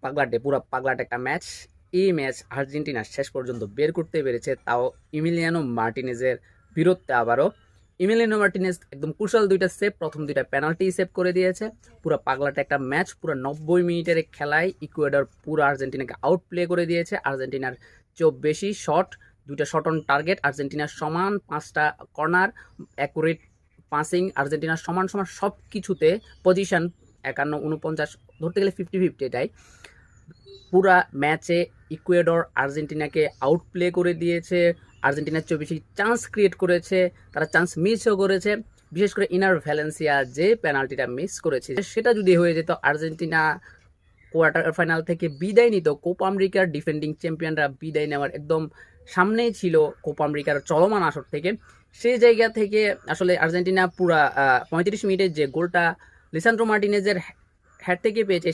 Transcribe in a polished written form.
পাগলাটে পুরো পাগলাটে একটা ম্যাচ। এই ম্যাচ আর্জেন্টিনা শেষ পর্যন্ত বের করতে পেরেছে, তাও ইমিলিয়ানো মার্টিনেজের বীরত্বে। আবারও ইমিলিয়ানো মার্টিনেজ একদম কুশল দুইটা সেভ, প্রথম দুইটা পেনাল্টি সেভ করে দিয়েছে। পুরো পাগলাটে একটা ম্যাচ, পুরো 90 মিনিটের খেলায় ইকুয়েডর পুরো আর্জেন্টিনাকে আউট প্লে করে দিয়েছে। আর্জেন্টিনার চেয়েও বেশি শট, দুইটা শট অন টার্গেট আর্জেন্টিনার সমান, 5টা কর্নার, অ্যাকুরেট পাসিং আর্জেন্টিনার সমান সমান, সব কিছুতে পজিশন 51-49 ধরতে গেলে 50-50, এটাই পুরা ম্যাচে ইকুয়েডর আর্জেন্টিনাকে আউট প্লে করে দিয়েছে। আর্জেন্টিনার চেয়ে বেশি চান্স ক্রিয়েট করেছে, তারা চান্স মিসও করেছে। বিশেষ করে ইনার ভ্যালেন্সিয়া যে পেনাল্টিটা মিস করেছে, সেটা যদি হয়ে যেত আর্জেন্টিনা কোয়ার্টার ফাইনাল থেকে বিদায় নিত, কোপা আমেরিকার ডিফেন্ডিং চ্যাম্পিয়নরা বিদায় নেওয়ার একদম সামনেই ছিল কোপা আমেরিকার চলমান আসর থেকে। সেই জায়গা থেকে আসলে আর্জেন্টিনা পুরা 35 মিনিটের যে গোলটা লিসান্দ্রো মার্টিনেজের হ্যাড থেকে পেয়েছে,